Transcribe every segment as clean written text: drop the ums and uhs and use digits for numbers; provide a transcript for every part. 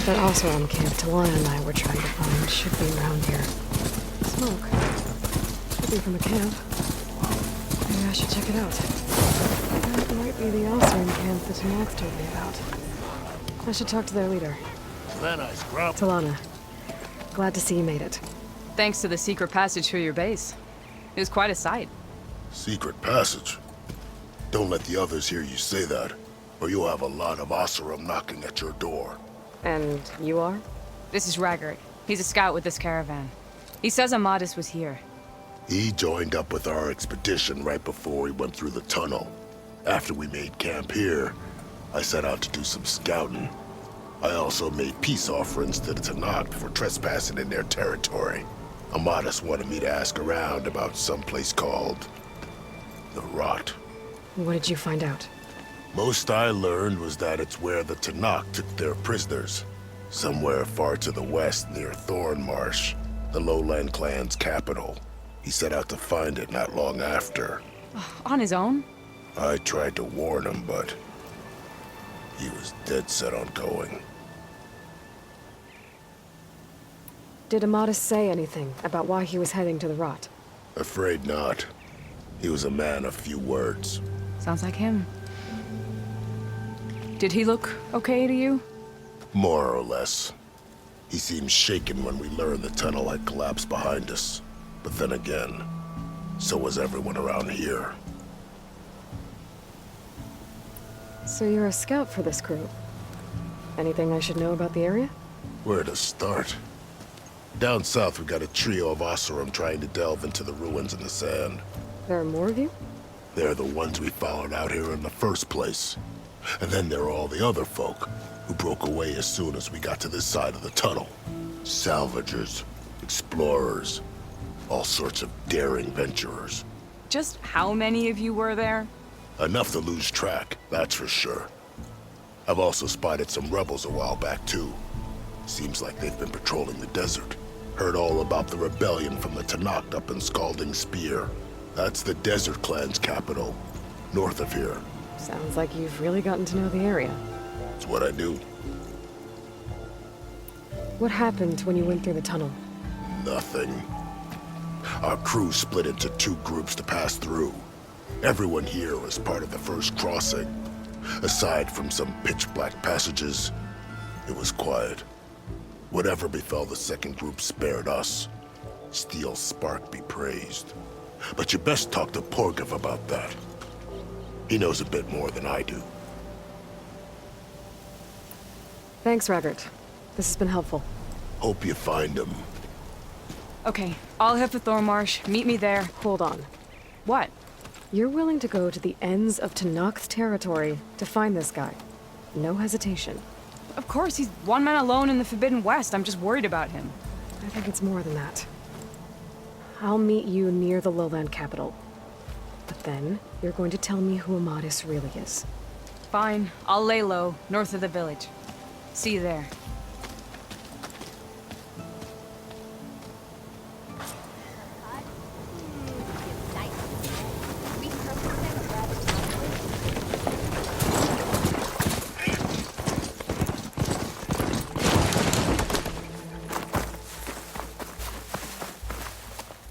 That Oseram camp Talanah and I were trying to find should be around here. Smoke. Should be from a camp. Maybe I should check it out. That might be the Oseram camp that Talanah told me about. I should talk to their leader. Talanah. Glad to see you made it. Thanks to the secret passage through your base. It was quite a sight. Secret passage? Don't let the others hear you say that, or you'll have a lot of Oseram knocking at your door. And you are? This is Raggart. He's a scout with this caravan. He says Amadis was here. He joined up with our expedition right before he went through the tunnel. After we made camp here, I set out to do some scouting. I also made peace offerings to the Talanah for trespassing in their territory. Amadis wanted me to ask around about some place called the Rot. What did you find out? Most I learned was that it's where the Talanah took their prisoners. Somewhere far to the west near Thornmarsh, the Lowland clan's capital. He set out to find it not long after. On his own? I tried to warn him, but he was dead set on going. Did Amadis say anything about why he was heading to the Rot? Afraid not. He was a man of few words. Sounds like him. Did he look okay to you? More or less. He seemed shaken when we learned the tunnel had collapsed behind us. But then again, so was everyone around here. So you're a scout for this crew. Anything I should know about the area? Where to start? Down south, we got a trio of Oseram trying to delve into the ruins in the sand. There are more of you? They're the ones we followed out here in the first place. And then there are all the other folk, who broke away as soon as we got to this side of the tunnel. Salvagers, explorers, all sorts of daring venturers. Just how many of you were there? Enough to lose track, that's for sure. I've also spotted some rebels a while back, too. Seems like they've been patrolling the desert. Heard all about the rebellion from the Talanah up in Scalding Spear. That's the Desert Clan's capital, north of here. Sounds like you've really gotten to know the area. It's what I do. What happened when you went through the tunnel? Nothing. Our crew split into two groups to pass through. Everyone here was part of the first crossing. Aside from some pitch-black passages, it was quiet. Whatever befell the second group spared us. Steel Spark be praised. But you best talk to Porgov about that. He knows a bit more than I do. Thanks, Raggart. This has been helpful. Hope you find him. Okay, I'll head for Thornmarsh. Meet me there. Hold on. What? You're willing to go to the ends of Tanakh's territory to find this guy. No hesitation. Of course, he's one man alone in the Forbidden West. I'm just worried about him. I think it's more than that. I'll meet you near the lowland capital. But then, you're going to tell me who Amadis really is. Fine. I'll lay low, north of the village. See you there.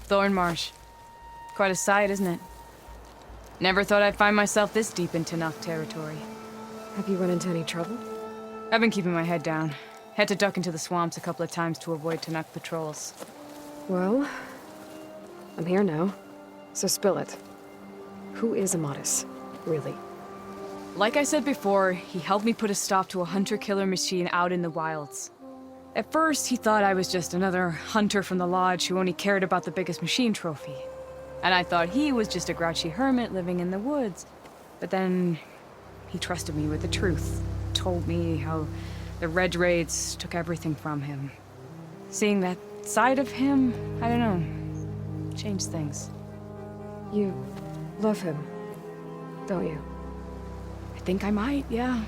Thornmarsh. Quite a sight, isn't it? Never thought I'd find myself this deep in Talanah territory. Have you run into any trouble? I've been keeping my head down. Had to duck into the swamps a couple of times to avoid Talanah patrols. Well, I'm here now, so spill it. Who is Amadis, really? Like I said before, he helped me put a stop to a hunter-killer machine out in the wilds. At first, he thought I was just another hunter from the lodge who only cared about the biggest machine trophy. And I thought he was just a grouchy hermit living in the woods. But then, he trusted me with the truth. Told me how the Red Raids took everything from him. Seeing that side of him, I don't know, changed things. You love him, don't you? I think I might, yeah.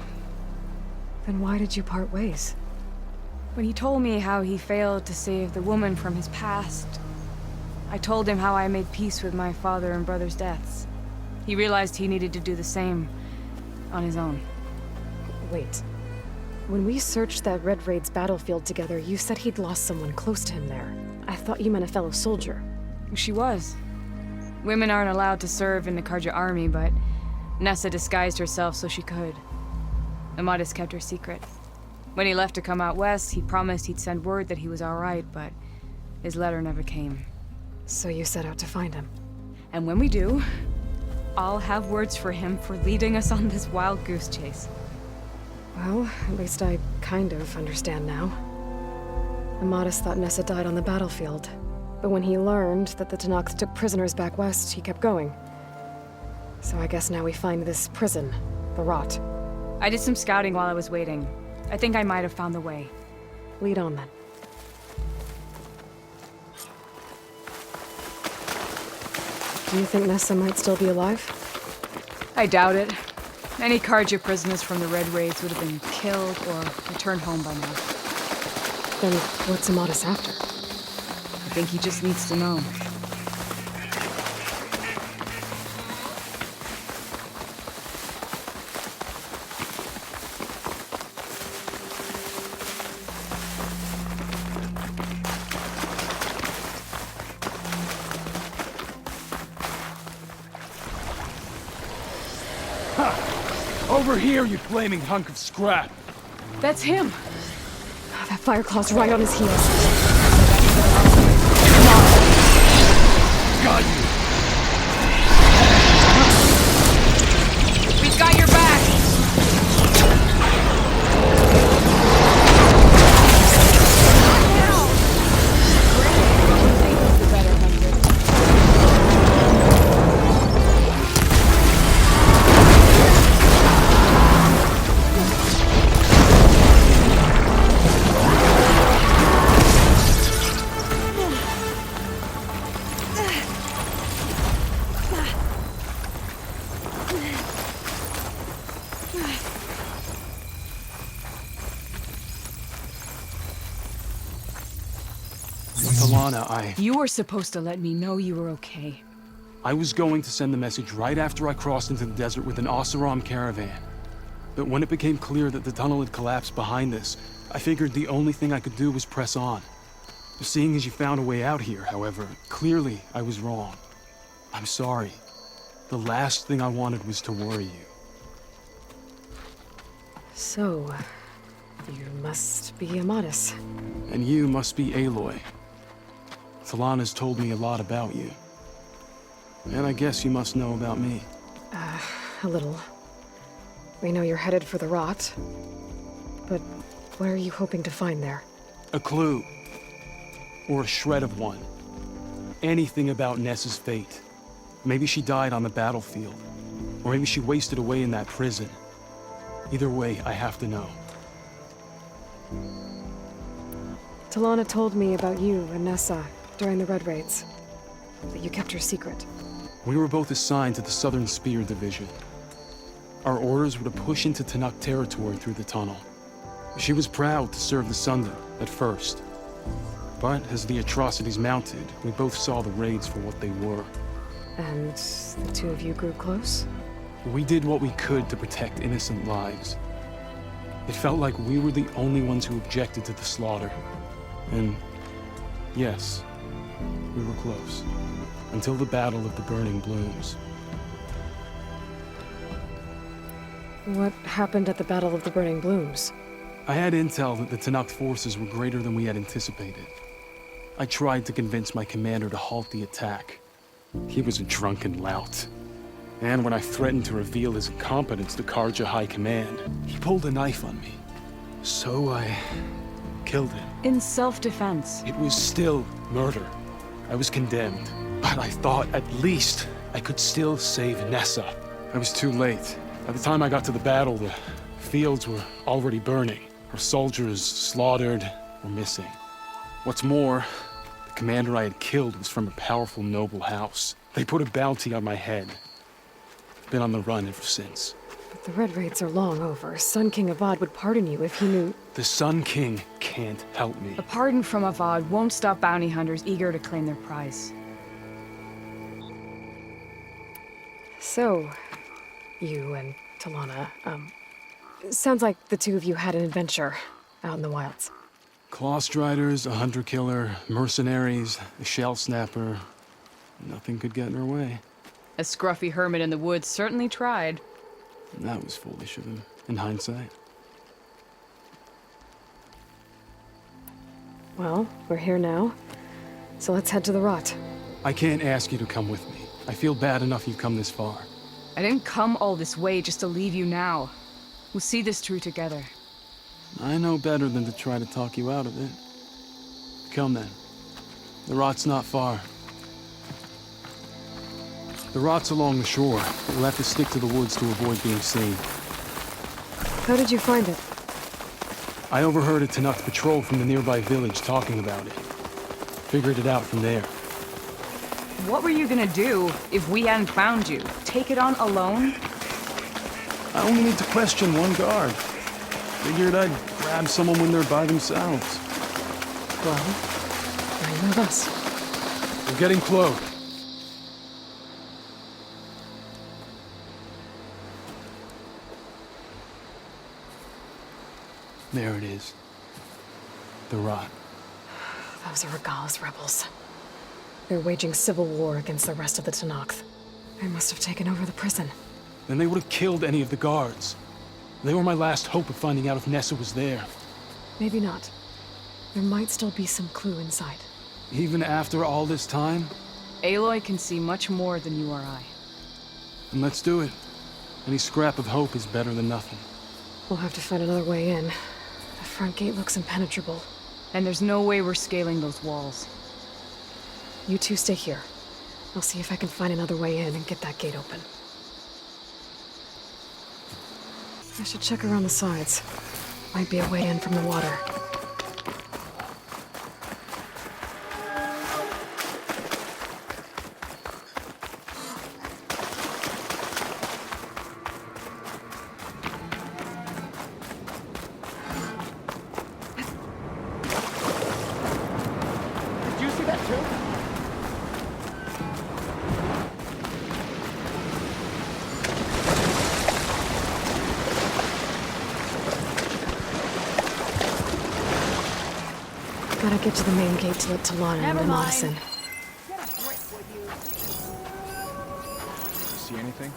Then why did you part ways? When he told me how he failed to save the woman from his past, I told him how I made peace with my father and brother's deaths. He realized he needed to do the same on his own. Wait. When we searched that Red Raid's battlefield together, you said he'd lost someone close to him there. I thought you meant a fellow soldier. She was. Women aren't allowed to serve in the Karja army, but Nessa disguised herself so she could. Amadis kept her secret. When he left to come out west, he promised he'd send word that he was alright, but his letter never came. So you set out to find him. And when we do, I'll have words for him for leading us on this wild goose chase. Well, at least I kind of understand now. Amadis thought Nessa died on the battlefield, but when he learned that the Tenaks took prisoners back west, he kept going. So I guess now we find this prison, the Rot. I did some scouting while I was waiting. I think I might have found the way. Lead on then. Do you think Nessa might still be alive? I doubt it. Any Karja prisoners from the Red Raids would have been killed or returned home by now. Then what's Amadis after? I think he just needs to know. Over here, you flaming hunk of scrap! That's him! Oh, that Fireclaw's right on his heels. Got you! We've got your back! Talanah, You were supposed to let me know you were okay. I was going to send the message right after I crossed into the desert with an Oseram caravan. But when it became clear that the tunnel had collapsed behind us, I figured the only thing I could do was press on. Seeing as you found a way out here, however, clearly I was wrong. I'm sorry. The last thing I wanted was to worry you. So, you must be Amadis. And you must be Aloy. Talanah's told me a lot about you. And I guess you must know about me. A little. We know you're headed for the Rot. But what are you hoping to find there? A clue. Or a shred of one. Anything about Nessa's fate. Maybe she died on the battlefield. Or maybe she wasted away in that prison. Either way, I have to know. Talanah told me about you and Nessa during the Red Raids. That you kept her secret. We were both assigned to the Southern Spear Division. Our orders were to push into Tanak territory through the tunnel. She was proud to serve the Sundom at first. But as the atrocities mounted, we both saw the raids for what they were. And the two of you grew close? We did what we could to protect innocent lives. It felt like we were the only ones who objected to the slaughter. And yes, we were close. Until the Battle of the Burning Blooms. What happened at the Battle of the Burning Blooms? I had intel that the Tanakh forces were greater than we had anticipated. I tried to convince my commander to halt the attack. He was a drunken lout. And when I threatened to reveal his incompetence to Karja High Command, he pulled a knife on me. So I killed him. In self-defense. It was still murder. I was condemned. But I thought at least I could still save Nessa. I was too late. By the time I got to the battle, the fields were already burning. Our soldiers slaughtered or missing. What's more, the commander I had killed was from a powerful noble house. They put a bounty on my head. I've been on the run ever since. But the Red Raids are long over. Sun King Avad would pardon you if he knew... The Sun King can't help me. A pardon from Avad won't stop bounty hunters eager to claim their prize. So, you and Talanah, Sounds like the two of you had an adventure out in the wilds. Claw striders, a hunter-killer, mercenaries, a shell snapper. Nothing could get in her way. A scruffy hermit in the woods certainly tried. That was foolish of him, in hindsight. Well, we're here now, so let's head to the rot. I can't ask you to come with me. I feel bad enough you've come this far. I didn't come all this way just to leave you now. We'll see this through together. I know better than to try to talk you out of it. Come then. The rot's not far. The rot's along the shore. We'll have to stick to the woods to avoid being seen. How did you find it? I overheard a Talanah patrol from the nearby village talking about it. Figured it out from there. What were you gonna do if we hadn't found you? Take it on alone? I only need to question one guard. Figured I'd grab someone when they're by themselves. Well, now you have us. We're getting close. There it is. The rot. Those are Regal's rebels. They're waging civil war against the rest of the Talanah. They must have taken over the prison. Then they would have killed any of the guards. They were my last hope of finding out if Nessa was there. Maybe not. There might still be some clue inside. Even after all this time? Aloy can see much more than you or I. Then let's do it. Any scrap of hope is better than nothing. We'll have to find another way in. The front gate looks impenetrable. And there's no way we're scaling those walls. You two stay here. I'll see if I can find another way in and get that gate open. I should check around the sides. Might be a way in from the water. Did you see that too? Gotta get to the main gate to let Talanah and Amadis in. See anything?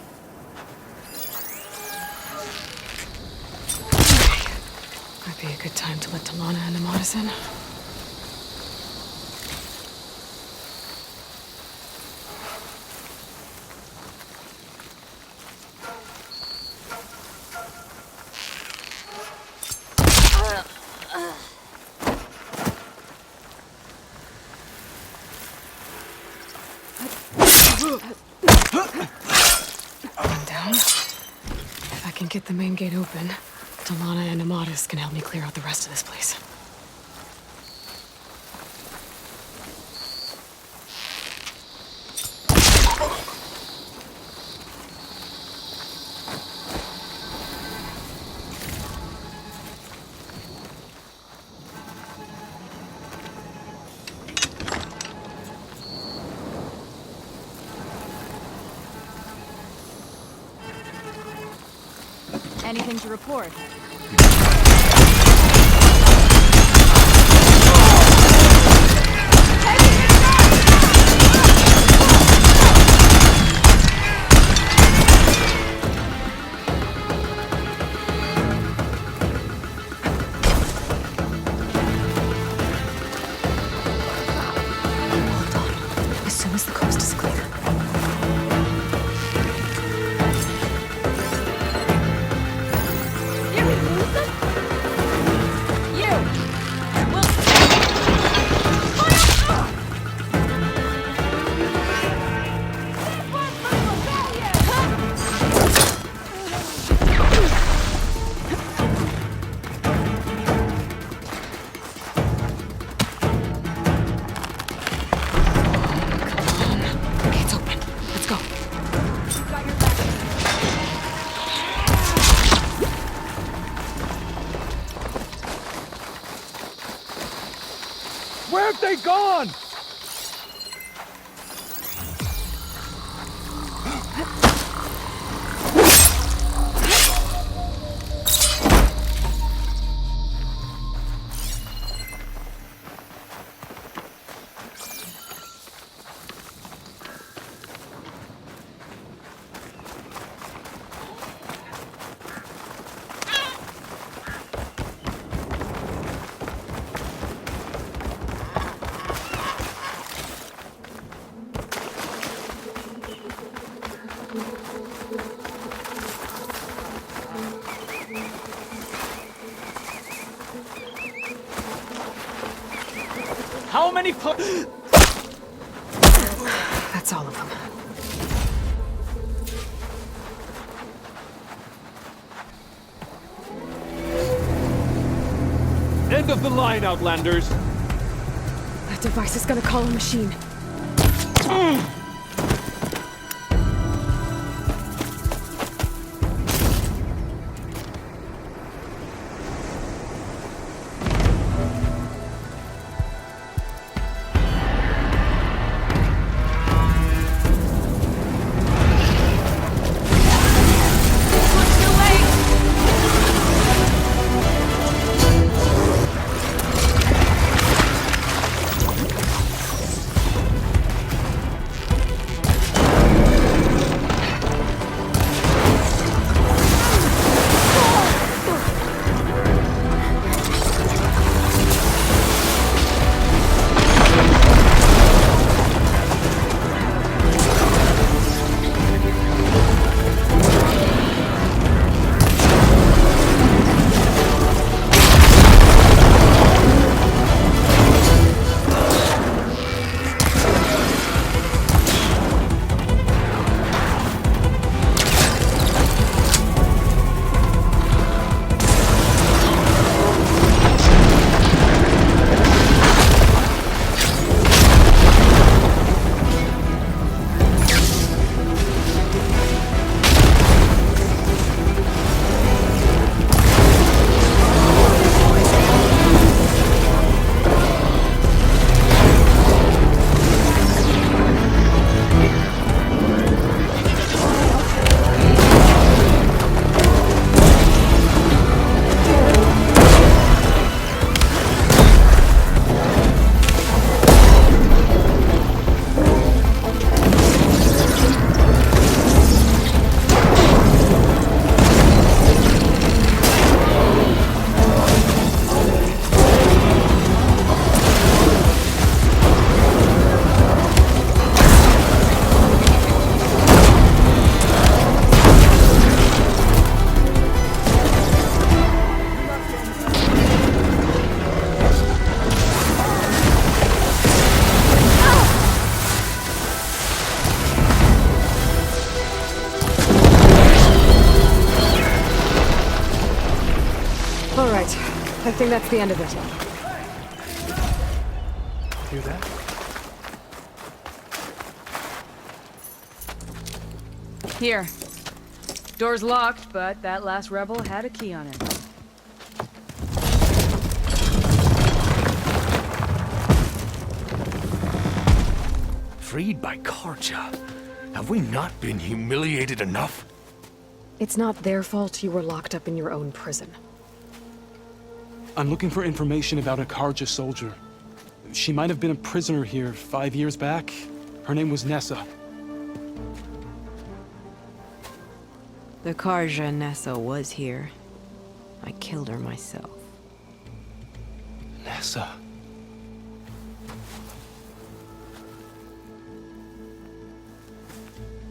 Might be a good time to let Talanah and Amadis in. One down. If I can get the main gate open, Talanah and Amadis can help me clear out the rest of this place. Anything to report? Hold on. As soon as the coast is clear. Gate's open. Let's go. Where have they gone? How many That's all of them. End of the line, Outlanders! That device is gonna call a machine. I think that's the end of it. Hear that? Here. Door's locked, but that last rebel had a key on it. Freed by Karja? Have we not been humiliated enough? It's not their fault you were locked up in your own prison. I'm looking for information about a Karja soldier. She might have been a prisoner here 5 years back. Her name was Nessa. The Karja Nessa was here. I killed her myself. Nessa.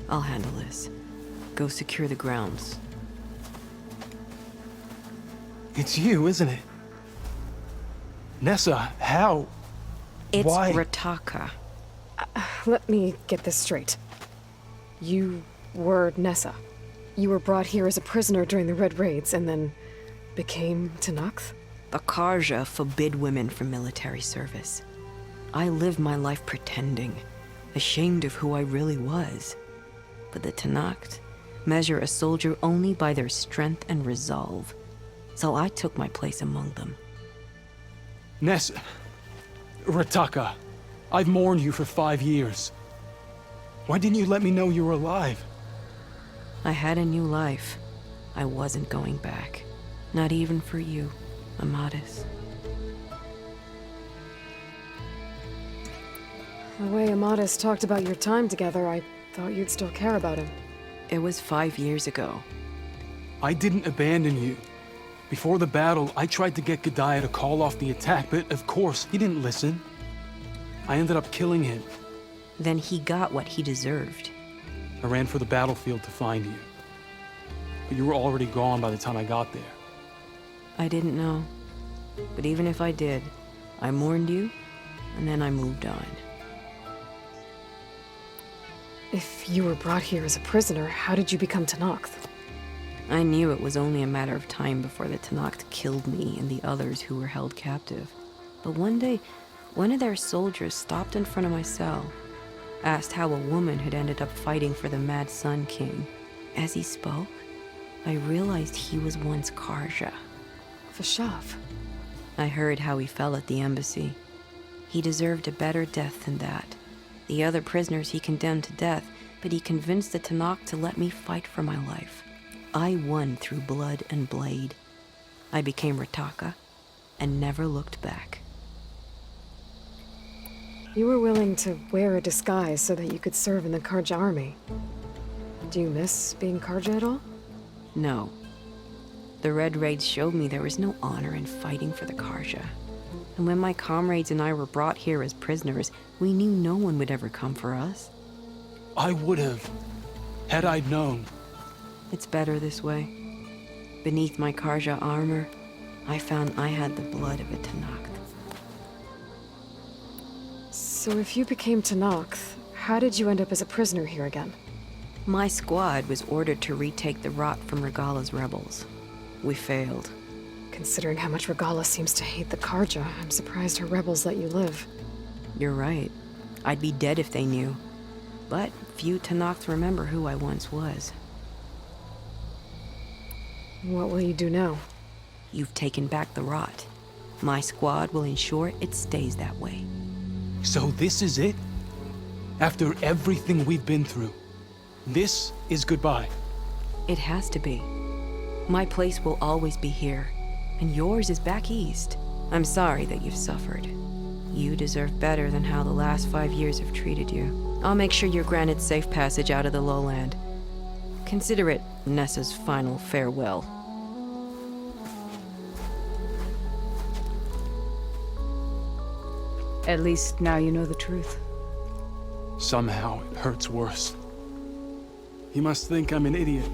I'll handle this. Go secure the grounds. It's you, isn't it? Nessa, how? It's Why? Ritakka. Let me get this straight. You were Nessa. You were brought here as a prisoner during the Red Raids and then became Talanah? The Karja forbid women from military service. I lived my life pretending, ashamed of who I really was. But the Talanah measure a soldier only by their strength and resolve. So I took my place among them. Nessa. Ritakka. I've mourned you for 5 years. Why didn't you let me know you were alive? I had a new life. I wasn't going back. Not even for you, Amadis. The way Amadis talked about your time together, I thought you'd still care about him. It was 5 years ago. I didn't abandon you. Before the battle, I tried to get G'daiah to call off the attack, but of course, he didn't listen. I ended up killing him. Then he got what he deserved. I ran for the battlefield to find you. But you were already gone by the time I got there. I didn't know. But even if I did, I mourned you, and then I moved on. If you were brought here as a prisoner, how did you become Tenakth? I knew it was only a matter of time before the Tenakth killed me and the others who were held captive. But one day, one of their soldiers stopped in front of my cell, asked how a woman had ended up fighting for the Mad Sun King. As he spoke, I realized he was once Karja. Vashav. I heard how he fell at the embassy. He deserved a better death than that. The other prisoners he condemned to death, but he convinced the Tenakth to let me fight for my life. I won through blood and blade. I became Ritakka and never looked back. You were willing to wear a disguise so that you could serve in the Karja army. Do you miss being Karja at all? No. The Red Raids showed me there was no honor in fighting for the Karja. And when my comrades and I were brought here as prisoners, we knew no one would ever come for us. I would have, had I known. It's better this way. Beneath my Karja armor, I found I had the blood of a Tenakth. So if you became Tenakth, how did you end up as a prisoner here again? My squad was ordered to retake the rot from Regala's rebels. We failed. Considering how much Regala seems to hate the Karja, I'm surprised her rebels let you live. You're right. I'd be dead if they knew. But few Tenakth remember who I once was. What will you do now? You've taken back the rot. My squad will ensure it stays that way. So this is it? After everything we've been through, this is goodbye. It has to be. My place will always be here, and yours is back east. I'm sorry that you've suffered. You deserve better than how the last 5 years have treated you. I'll make sure you're granted safe passage out of the lowland. Consider it Nessa's final farewell. At least now you know the truth. Somehow it hurts worse. He must think I'm an idiot.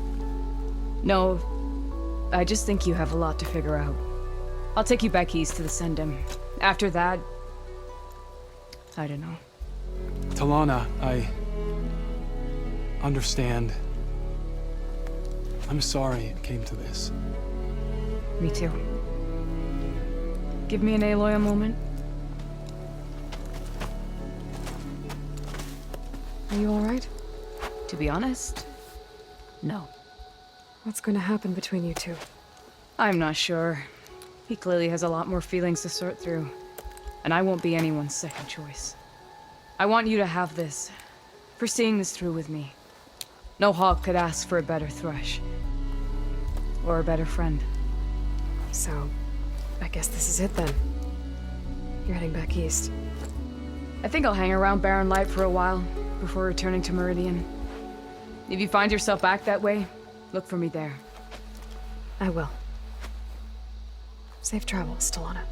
No, I just think you have a lot to figure out. I'll take you back east to the Sendem. After that, I don't know. Talanah, I understand. I'm sorry it came to this. Me too. Give me an Aloy a moment. Are you alright? To be honest, no. What's going to happen between you two? I'm not sure. He clearly has a lot more feelings to sort through. And I won't be anyone's second choice. I want you to have this, for seeing this through with me. No hawk could ask for a better thrush. Or a better friend. So, I guess this is it then. You're heading back east. I think I'll hang around Barren Light for a while, before returning to Meridian. If you find yourself back that way, look for me there. I will. Safe travels, Talanah.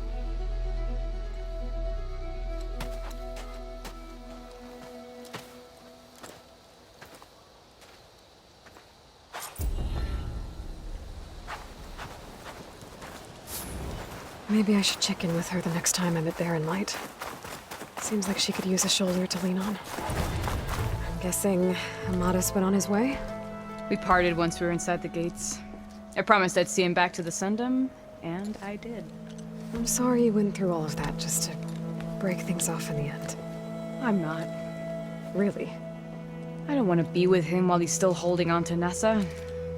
Maybe I should check in with her the next time I'm at Barren Light. Seems like she could use a shoulder to lean on. I'm guessing Amadis went on his way? We parted once we were inside the gates. I promised I'd see him back to the Sendem, and I did. I'm sorry you went through all of that just to break things off in the end. I'm not. Really? I don't want to be with him while he's still holding on to Nessa.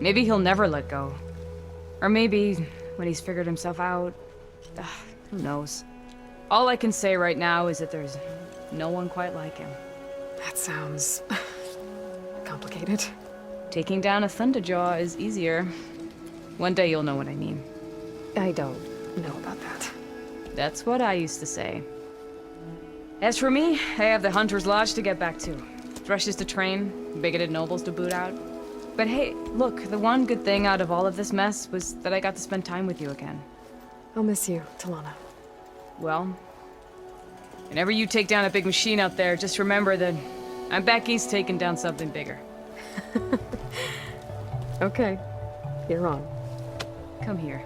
Maybe he'll never let go. Or maybe, when he's figured himself out, who knows? All I can say right now is that there's no one quite like him. That sounds complicated. Taking down a Thunderjaw is easier. One day you'll know what I mean. I don't know about that. That's what I used to say. As for me, I have the Hunter's Lodge to get back to. Thrushes to train, bigoted nobles to boot out. But hey, look, the one good thing out of all of this mess was that I got to spend time with you again. I'll miss you, Talanah. Well, whenever you take down a big machine out there, just remember that I'm back east taking down something bigger. Okay, you're on. Come here.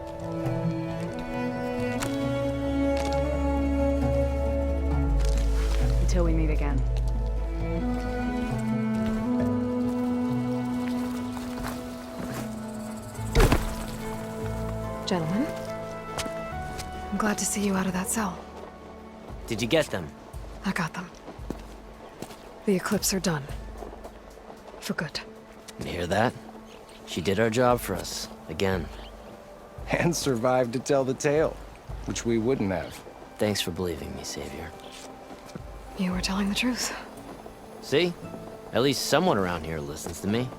until we meet again. Gentlemen, I'm glad to see you out of that cell. Did you get them? I got them. The Eclipse are done. For good. You hear that? She did our job for us. Again. And survived to tell the tale, which we wouldn't have. Thanks for believing me, Savior. You were telling the truth. See? At least someone around here listens to me.